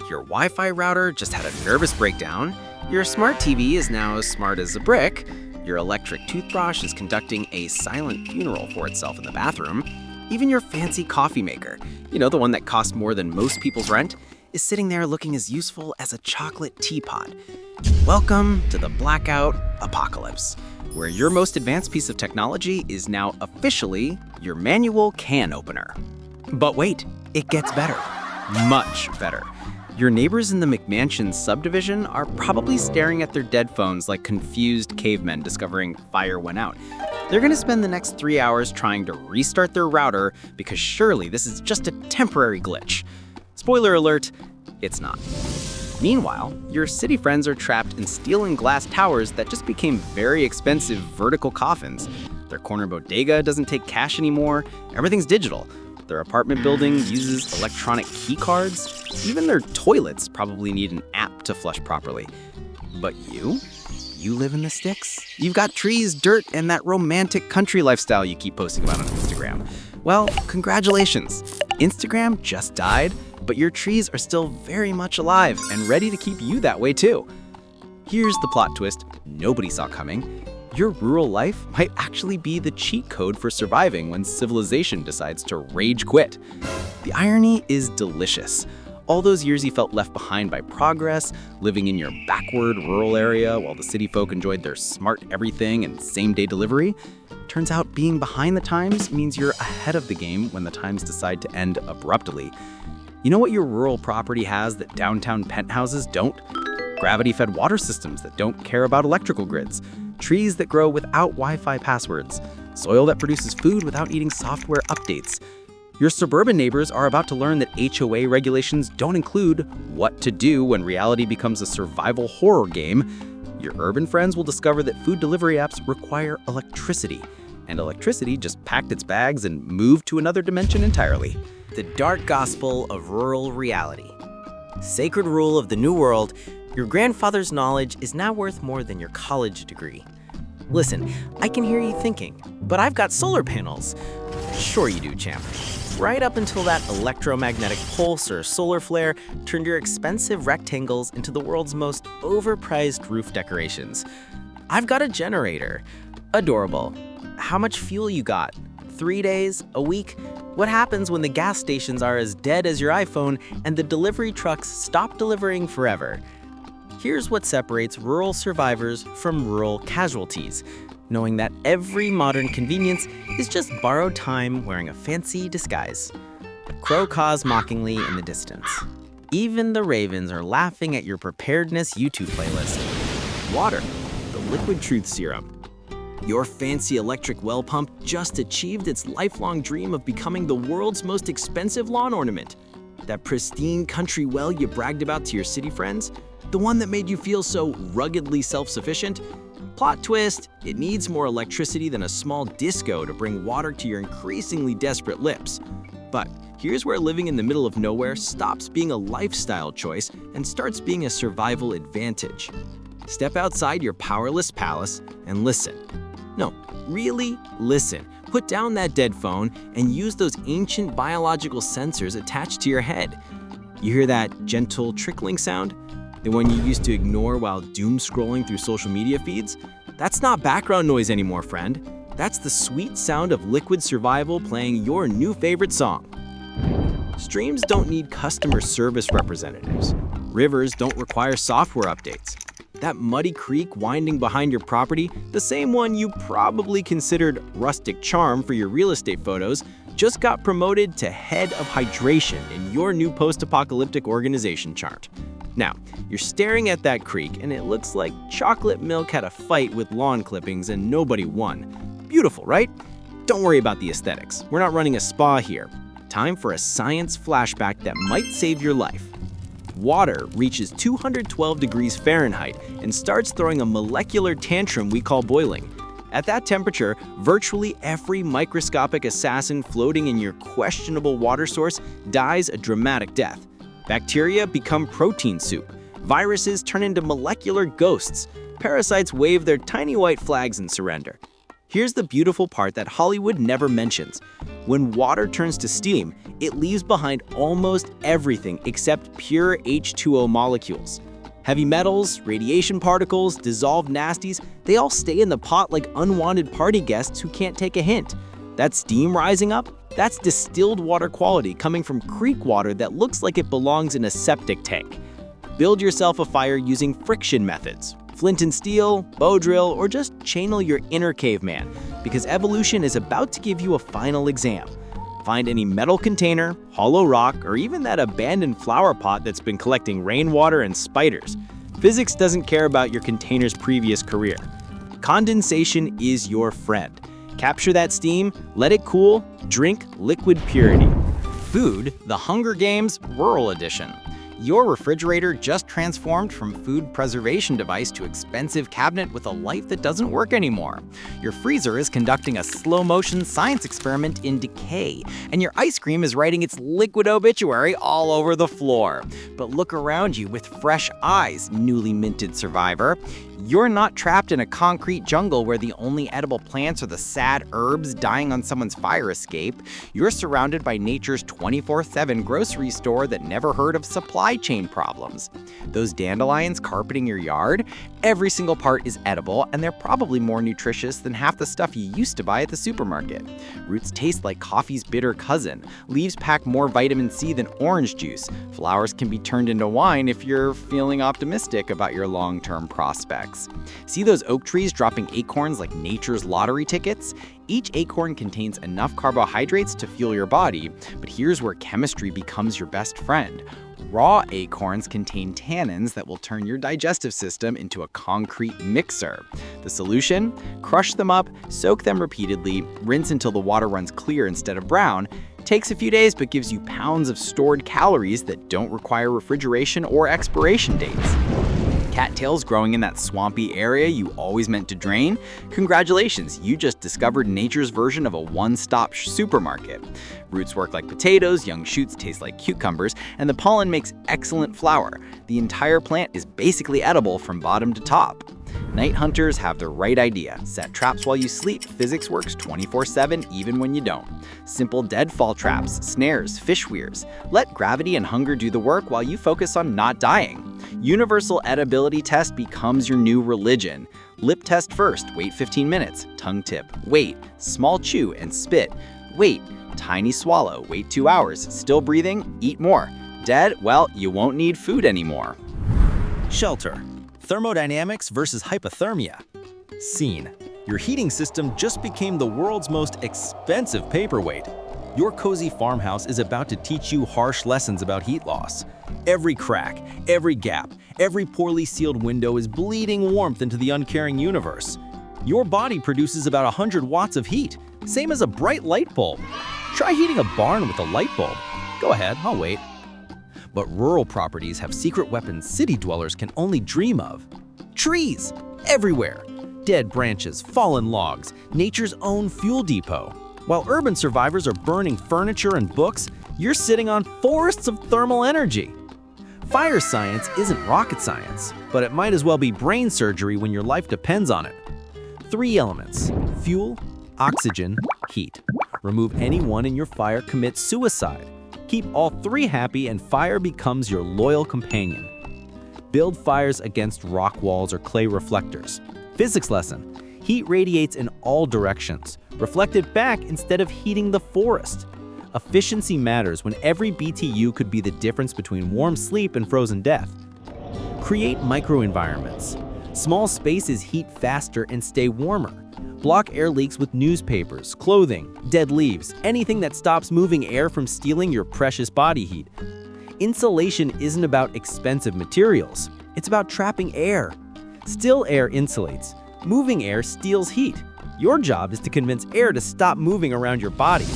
your Wi-Fi router just had a nervous breakdown, your smart TV is now as smart as a brick, your electric toothbrush is conducting a silent funeral for itself in the bathroom, even your fancy coffee maker, the one that costs more than most people's rent, is sitting there looking as useful as a chocolate teapot. Welcome to the blackout apocalypse, where your most advanced piece of technology is now officially your manual can opener. But wait, it gets better. Much better. Your neighbors in the McMansion subdivision are probably staring at their dead phones like confused cavemen discovering fire went out. They're gonna spend the next 3 hours trying to restart their router because surely this is just a temporary glitch. Spoiler alert, it's not. Meanwhile, your city friends are trapped in steel and glass towers that just became very expensive vertical coffins. Their corner bodega doesn't take cash anymore, everything's digital. Their apartment building uses electronic key cards. Even their toilets probably need an app to flush properly. But you live in the sticks. You've got trees, dirt, and that romantic country lifestyle you keep posting about on Instagram. Well, congratulations. Instagram just died, but your trees are still very much alive and ready to keep you that way too. Here's the plot twist nobody saw coming. Your rural life might actually be the cheat code for surviving when civilization decides to rage quit. The irony is delicious. All those years you felt left behind by progress, living in your backward rural area while the city folk enjoyed their smart everything and same-day delivery, turns out being behind the times means you're ahead of the game when the times decide to end abruptly. You know what your rural property has that downtown penthouses don't? Gravity-fed water systems that don't care about electrical grids, trees that grow without Wi-Fi passwords, soil that produces food without needing software updates. Your suburban neighbors are about to learn that HOA regulations don't include what to do when reality becomes a survival horror game. Your urban friends will discover that food delivery apps require electricity, and electricity just packed its bags and moved to another dimension entirely. The dark gospel of rural reality. Sacred rule of the new world, your grandfather's knowledge is now worth more than your college degree. Listen, I can hear you thinking, but I've got solar panels. Sure you do, champ. Right up until that electromagnetic pulse or solar flare turned your expensive rectangles into the world's most overpriced roof decorations. I've got a generator. Adorable. How much fuel you got? 3 days? A week? What happens when the gas stations are as dead as your iPhone and the delivery trucks stop delivering forever? Here's what separates rural survivors from rural casualties, knowing that every modern convenience is just borrowed time wearing a fancy disguise. Crow caws mockingly in the distance. Even the ravens are laughing at your preparedness YouTube playlist. Water, the liquid truth serum. Your fancy electric well pump just achieved its lifelong dream of becoming the world's most expensive lawn ornament. That pristine country well you bragged about to your city friends? The one that made you feel so ruggedly self-sufficient? Plot twist, it needs more electricity than a small disco to bring water to your increasingly desperate lips. But here's where living in the middle of nowhere stops being a lifestyle choice and starts being a survival advantage. Step outside your powerless palace and listen. No, really listen. Put down that dead phone and use those ancient biological sensors attached to your head. You hear that gentle trickling sound? The one you used to ignore while doom scrolling through social media feeds? That's not background noise anymore, friend. That's the sweet sound of liquid survival playing your new favorite song. Streams don't need customer service representatives. Rivers don't require software updates. That muddy creek winding behind your property, the same one you probably considered rustic charm for your real estate photos, just got promoted to head of hydration in your new post-apocalyptic organization chart. Now, you're staring at that creek and it looks like chocolate milk had a fight with lawn clippings and nobody won. Beautiful, right? Don't worry about the aesthetics. We're not running a spa here. Time for a science flashback that might save your life. Water reaches 212 degrees Fahrenheit and starts throwing a molecular tantrum we call boiling. At that temperature, virtually every microscopic assassin floating in your questionable water source dies a dramatic death. Bacteria become protein soup. Viruses turn into molecular ghosts. Parasites wave their tiny white flags and surrender. Here's the beautiful part that Hollywood never mentions. When water turns to steam, it leaves behind almost everything except pure H2O molecules. Heavy metals, radiation particles, dissolved nasties, they all stay in the pot like unwanted party guests who can't take a hint. That steam rising up, that's distilled water quality coming from creek water that looks like it belongs in a septic tank. Build yourself a fire using friction methods. Flint and steel, bow drill, or just channel your inner caveman, because evolution is about to give you a final exam. Find any metal container, hollow rock, or even that abandoned flower pot that's been collecting rainwater and spiders. Physics doesn't care about your container's previous career. Condensation is your friend. Capture that steam, let it cool, drink liquid purity. Food, the Hunger Games Rural Edition. Your refrigerator just transformed from food preservation device to expensive cabinet with a life that doesn't work anymore. Your freezer is conducting a slow-motion science experiment in decay, and your ice cream is writing its liquid obituary all over the floor. But look around you with fresh eyes, newly minted survivor. You're not trapped in a concrete jungle where the only edible plants are the sad herbs dying on someone's fire escape. You're surrounded by nature's 24/7 grocery store that never heard of supply chain problems. Those dandelions carpeting your yard? Every single part is edible, and they're probably more nutritious than half the stuff you used to buy at the supermarket. Roots taste like coffee's bitter cousin. Leaves pack more vitamin C than orange juice. Flowers can be turned into wine if you're feeling optimistic about your long-term prospects. See those oak trees dropping acorns like nature's lottery tickets? Each acorn contains enough carbohydrates to fuel your body, but here's where chemistry becomes your best friend. Raw acorns contain tannins that will turn your digestive system into a concrete mixer. The solution? Crush them up, soak them repeatedly, rinse until the water runs clear instead of brown. Takes a few days but gives you pounds of stored calories that don't require refrigeration or expiration dates. Cattails growing in that swampy area you always meant to drain? Congratulations, you just discovered nature's version of a one-stop supermarket. Roots work like potatoes, young shoots taste like cucumbers, and the pollen makes excellent flour. The entire plant is basically edible from bottom to top. Night hunters have the right idea. Set traps while you sleep. Physics works 24/7 even when you don't. Simple deadfall traps, snares, fish weirs. Let gravity and hunger do the work while you focus on not dying. Universal edibility test becomes your new religion. Lip test first, wait 15 minutes. Tongue tip, wait. Small chew and spit, wait. Tiny swallow, wait 2 hours. Still breathing, eat more. Dead, well, you won't need food anymore. Shelter. Thermodynamics versus hypothermia. Scene. Your heating system just became the world's most expensive paperweight. Your cozy farmhouse is about to teach you harsh lessons about heat loss. Every crack, every gap, every poorly sealed window is bleeding warmth into the uncaring universe. Your body produces about 100 watts of heat, same as a bright light bulb. Try heating a barn with a light bulb. Go ahead, I'll wait. But rural properties have secret weapons city dwellers can only dream of. Trees! Everywhere! Dead branches, fallen logs, nature's own fuel depot. While urban survivors are burning furniture and books, you're sitting on forests of thermal energy. Fire science isn't rocket science, but it might as well be brain surgery when your life depends on it. 3 elements: fuel, oxygen, heat. Remove any one in your fire, commit suicide. Keep all 3 happy and fire becomes your loyal companion. Build fires against rock walls or clay reflectors. Physics lesson: heat radiates in all directions. Reflect it back instead of heating the forest. Efficiency matters when every BTU could be the difference between warm sleep and frozen death. Create microenvironments. Small spaces heat faster and stay warmer. Block air leaks with newspapers, clothing, dead leaves, anything that stops moving air from stealing your precious body heat. Insulation isn't about expensive materials. It's about trapping air. Still air insulates. Moving air steals heat. Your job is to convince air to stop moving around your body.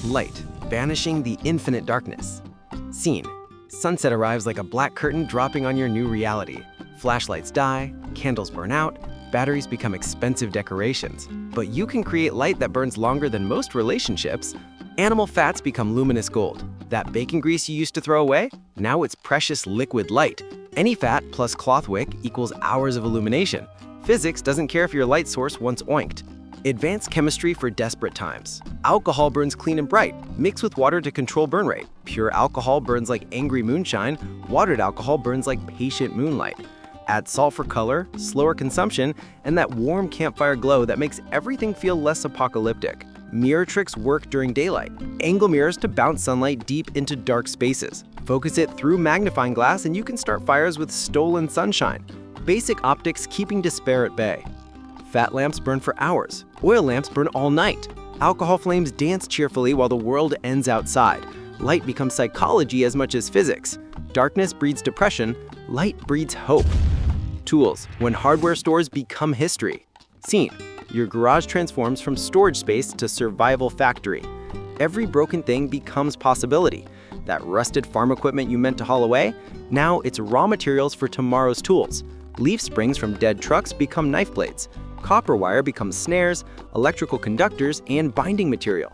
Light, banishing the infinite darkness. Scene. Sunset arrives like a black curtain dropping on your new reality. Flashlights die, candles burn out, batteries become expensive decorations. But you can create light that burns longer than most relationships. Animal fats become luminous gold. That bacon grease you used to throw away? Now it's precious liquid light. Any fat plus cloth wick equals hours of illumination. Physics doesn't care if your light source once oinked. Advanced chemistry for desperate times. Alcohol burns clean and bright. Mix with water to control burn rate. Pure alcohol burns like angry moonshine. Watered alcohol burns like patient moonlight. Add salt for color, slower consumption, and that warm campfire glow that makes everything feel less apocalyptic. Mirror tricks work during daylight. Angle mirrors to bounce sunlight deep into dark spaces. Focus it through magnifying glass and you can start fires with stolen sunshine. Basic optics keeping despair at bay. Fat lamps burn for hours. Oil lamps burn all night. Alcohol flames dance cheerfully while the world ends outside. Light becomes psychology as much as physics. Darkness breeds depression. Light breeds hope. Tools, when hardware stores become history. Scene, your garage transforms from storage space to survival factory. Every broken thing becomes possibility. That rusted farm equipment you meant to haul away, now it's raw materials for tomorrow's tools. Leaf springs from dead trucks become knife blades. Copper wire becomes snares, electrical conductors, and binding material.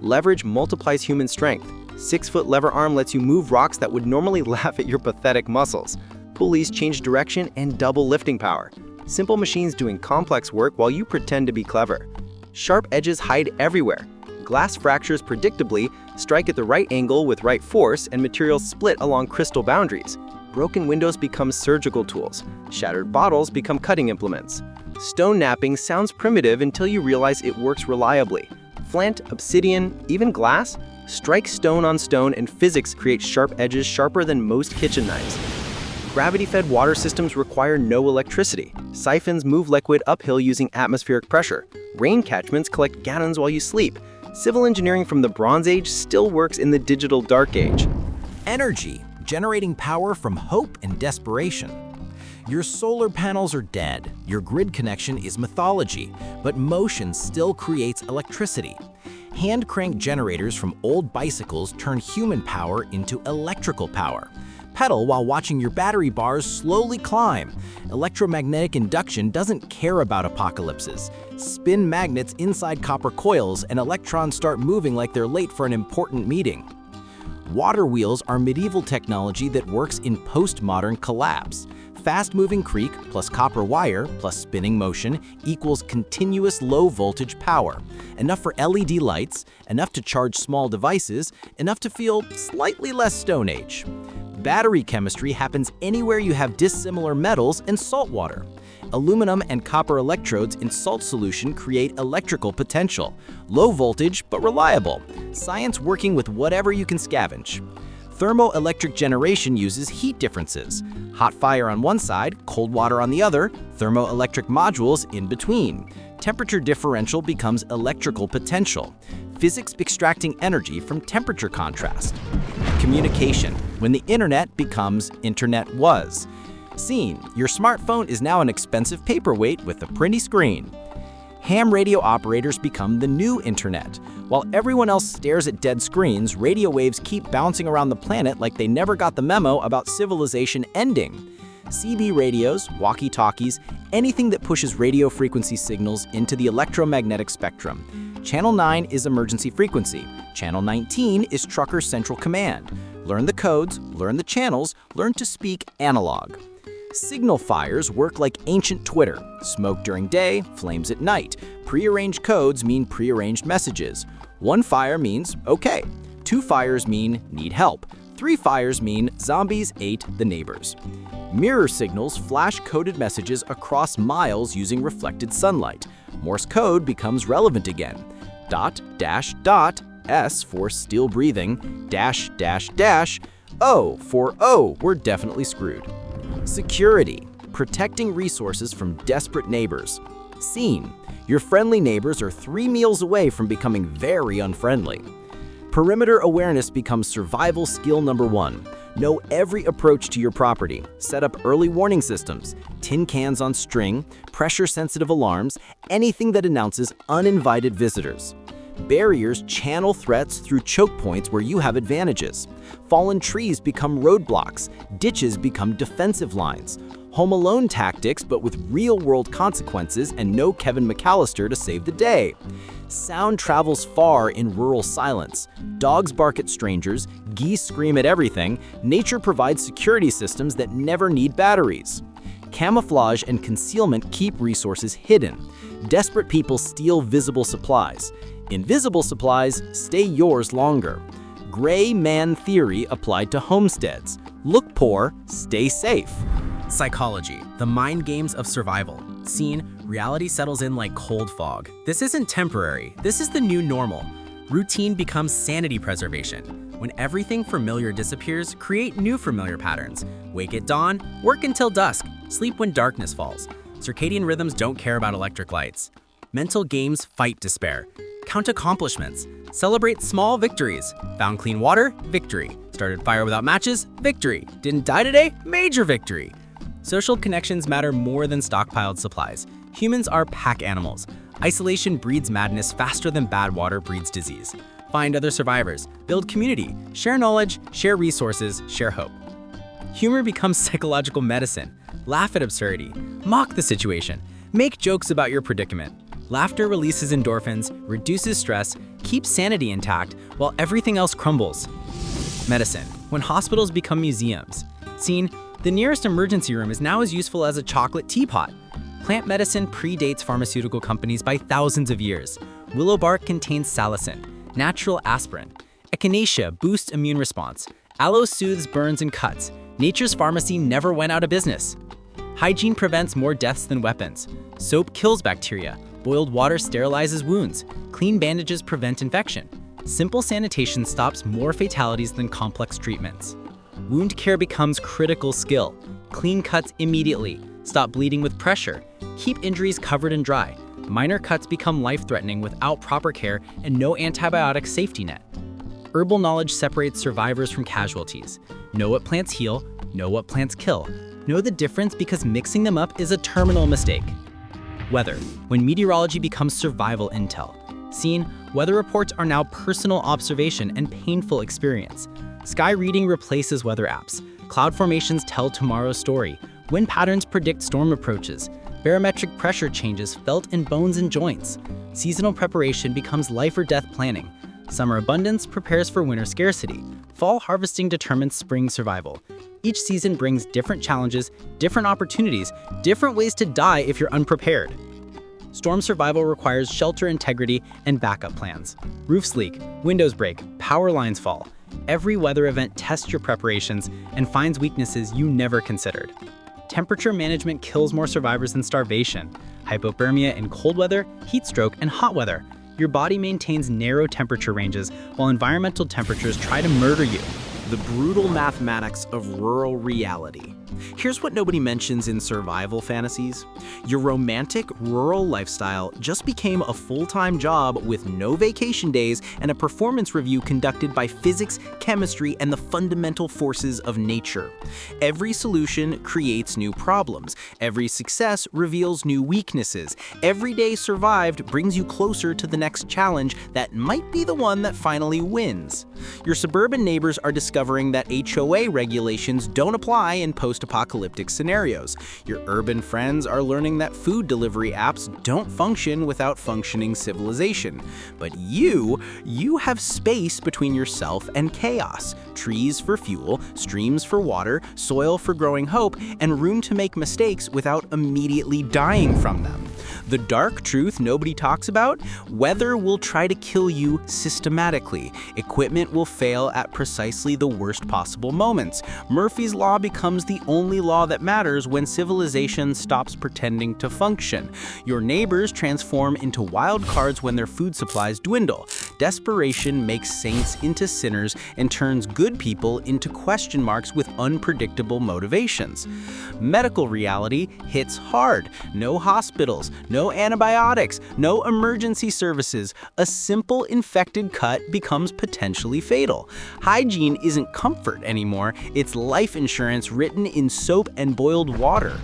Leverage multiplies human strength. 6-foot lever arm lets you move rocks that would normally laugh at your pathetic muscles. Pulleys change direction and double lifting power. Simple machines doing complex work while you pretend to be clever. Sharp edges hide everywhere. Glass fractures predictably, strike at the right angle with right force, and materials split along crystal boundaries. Broken windows become surgical tools. Shattered bottles become cutting implements. Stone knapping sounds primitive until you realize it works reliably. Flint, obsidian, even glass? Strike stone on stone and physics creates sharp edges sharper than most kitchen knives. Gravity-fed water systems require no electricity. Siphons move liquid uphill using atmospheric pressure. Rain catchments collect gallons while you sleep. Civil engineering from the Bronze Age still works in the digital Dark Age. Energy, generating power from hope and desperation. Your solar panels are dead, your grid connection is mythology, but motion still creates electricity. Hand-cranked generators from old bicycles turn human power into electrical power. Pedal while watching your battery bars slowly climb. Electromagnetic induction doesn't care about apocalypses. Spin magnets inside copper coils and electrons start moving like they're late for an important meeting. Water wheels are medieval technology that works in postmodern collapse. Fast-moving creek plus copper wire plus spinning motion equals continuous low-voltage power. Enough for LED lights, enough to charge small devices, enough to feel slightly less Stone Age. Battery chemistry happens anywhere you have dissimilar metals and salt water. Aluminum and copper electrodes in salt solution create electrical potential. Low voltage, but reliable. Science working with whatever you can scavenge. Thermoelectric generation uses heat differences. Hot fire on one side, cold water on the other, thermoelectric modules in between. Temperature differential becomes electrical potential. Physics extracting energy from temperature contrast. Communication, when the internet becomes internet was. Scene, your smartphone is now an expensive paperweight with a pretty screen. Ham radio operators become the new internet. While everyone else stares at dead screens, radio waves keep bouncing around the planet like they never got the memo about civilization ending. CB radios, walkie-talkies, anything that pushes radio frequency signals into the electromagnetic spectrum. Channel 9 is emergency frequency. Channel 19 is trucker central command. Learn the codes, learn the channels, learn to speak analog. Signal fires work like ancient Twitter. Smoke during day, flames at night. Prearranged codes mean prearranged messages. 1 fire means okay. 2 fires mean need help. 3 fires mean zombies ate the neighbors. Mirror signals flash coded messages across miles using reflected sunlight. Morse code becomes relevant again. Dot, dash, dot, S for still breathing, dash, dash, dash, O for oh, we're definitely screwed. Security, protecting resources from desperate neighbors. Scene, your friendly neighbors are 3 meals away from becoming very unfriendly. Perimeter awareness becomes survival skill number 1. Know every approach to your property. Set up early warning systems, tin cans on string, pressure-sensitive alarms, anything that announces uninvited visitors. Barriers channel threats through choke points where you have advantages. Fallen trees become roadblocks. Ditches become defensive lines. Home Alone tactics, but with real-world consequences and no Kevin McAllister to save the day. Sound travels far in rural silence. Dogs bark at strangers, geese scream at everything. Nature provides security systems that never need batteries. Camouflage and concealment keep resources hidden. Desperate people steal visible supplies. Invisible supplies stay yours longer. Gray man theory applied to homesteads. Look poor, stay safe. Psychology, the mind games of survival. Scene, reality settles in like cold fog. This isn't temporary, this is the new normal. Routine becomes sanity preservation. When everything familiar disappears, create new familiar patterns. Wake at dawn, work until dusk, sleep when darkness falls. Circadian rhythms don't care about electric lights. Mental games fight despair. Count accomplishments. Celebrate small victories. Found clean water? Victory. Started fire without matches? Victory. Didn't die today? Major victory. Social connections matter more than stockpiled supplies. Humans are pack animals. Isolation breeds madness faster than bad water breeds disease. Find other survivors, build community, share knowledge, share resources, share hope. Humor becomes psychological medicine. Laugh at absurdity. Mock the situation. Make jokes about your predicament. Laughter releases endorphins, reduces stress, keeps sanity intact, while everything else crumbles. Medicine, when hospitals become museums. Scene, the nearest emergency room is now as useful as a chocolate teapot. Plant medicine predates pharmaceutical companies by thousands of years. Willow bark contains salicin, natural aspirin. Echinacea boosts immune response. Aloe soothes burns and cuts. Nature's pharmacy never went out of business. Hygiene prevents more deaths than weapons. Soap kills bacteria. Boiled water sterilizes wounds. Clean bandages prevent infection. Simple sanitation stops more fatalities than complex treatments. Wound care becomes critical skill. Clean cuts immediately. Stop bleeding with pressure. Keep injuries covered and dry. Minor cuts become life-threatening without proper care and no antibiotic safety net. Herbal knowledge separates survivors from casualties. Know what plants heal, know what plants kill. Know the difference because mixing them up is a terminal mistake. Weather, when meteorology becomes survival intel. Scene, weather reports are now personal observation and painful experience. Sky reading replaces weather apps. Cloud formations tell tomorrow's story. Wind patterns predict storm approaches. Barometric pressure changes felt in bones and joints. Seasonal preparation becomes life or death planning. Summer abundance prepares for winter scarcity. Fall harvesting determines spring survival. Each season brings different challenges, different opportunities, different ways to die if you're unprepared. Storm survival requires shelter integrity and backup plans. Roofs leak, windows break, power lines fall. Every weather event tests your preparations and finds weaknesses you never considered. Temperature management kills more survivors than starvation. Hypothermia in cold weather, heat stroke, and hot weather. Your body maintains narrow temperature ranges while environmental temperatures try to murder you. The brutal mathematics of rural reality. Here's what nobody mentions in survival fantasies. Your romantic rural lifestyle just became a full-time job with no vacation days and a performance review conducted by physics, chemistry, and the fundamental forces of nature. Every solution creates new problems. Every success reveals new weaknesses. Every day survived brings you closer to the next challenge that might be the one that finally wins. Your suburban neighbors are discovering that HOA regulations don't apply in post-apocalyptic scenarios. Your urban friends are learning that food delivery apps don't function without functioning civilization. But you have space between yourself and chaos. Trees for fuel, streams for water, soil for growing hope, and room to make mistakes without immediately dying from them. The dark truth nobody talks about? Weather will try to kill you systematically. Equipment will fail at precisely the worst possible moments. Murphy's Law becomes the only law that matters when civilization stops pretending to function. Your neighbors transform into wild cards when their food supplies dwindle. Desperation makes saints into sinners and turns good people into question marks with unpredictable motivations. Medical reality hits hard. No hospitals, no antibiotics, no emergency services. A simple infected cut becomes potentially fatal. Hygiene isn't comfort anymore, it's life insurance written in soap and boiled water.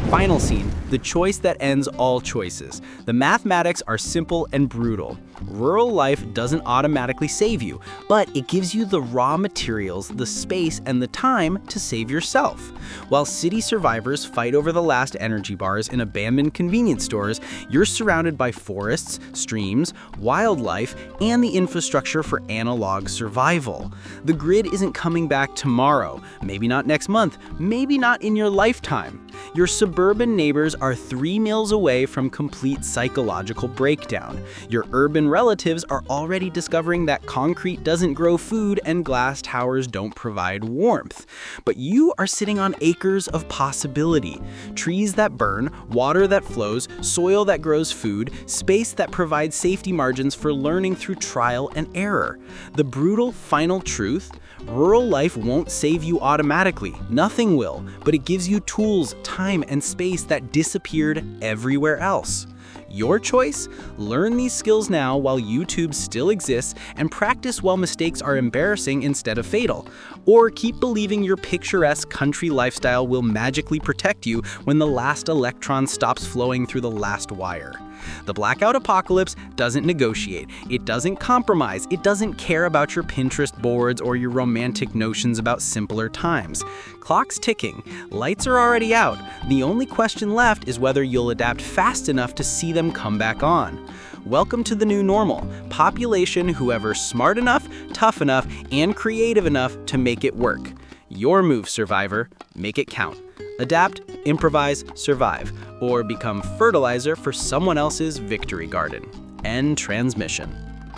Final scene, the choice that ends all choices. The mathematics are simple and brutal. Rural life doesn't automatically save you, but it gives you the raw materials, the space, and the time to save yourself. While city survivors fight over the last energy bars in abandoned convenience stores, you're surrounded by forests, streams, wildlife, and the infrastructure for analog survival. The grid isn't coming back tomorrow, maybe not next month, maybe not in your lifetime. Your suburban neighbors are 3 meals away from complete psychological breakdown. Your urban relatives are already discovering that concrete doesn't grow food and glass towers don't provide warmth. But you are sitting on acres of possibility. Trees that burn, water that flows, soil that grows food, space that provides safety margins for learning through trial and error. The brutal final truth: rural life won't save you automatically. Nothing will, but it gives you tools, time, and space that disappeared everywhere else. Your choice? Learn these skills now while YouTube still exists and practice while mistakes are embarrassing instead of fatal. Or keep believing your picturesque country lifestyle will magically protect you when the last electron stops flowing through the last wire. The blackout apocalypse doesn't negotiate, it doesn't compromise, it doesn't care about your Pinterest boards or your romantic notions about simpler times. Clock's ticking, lights are already out. The only question left is whether you'll adapt fast enough to see them come back on. Welcome to the new normal. Population whoever's smart enough, tough enough, and creative enough to make it work. Your move, survivor. Make it count. Adapt, improvise, survive, or become fertilizer for someone else's victory garden. End transmission.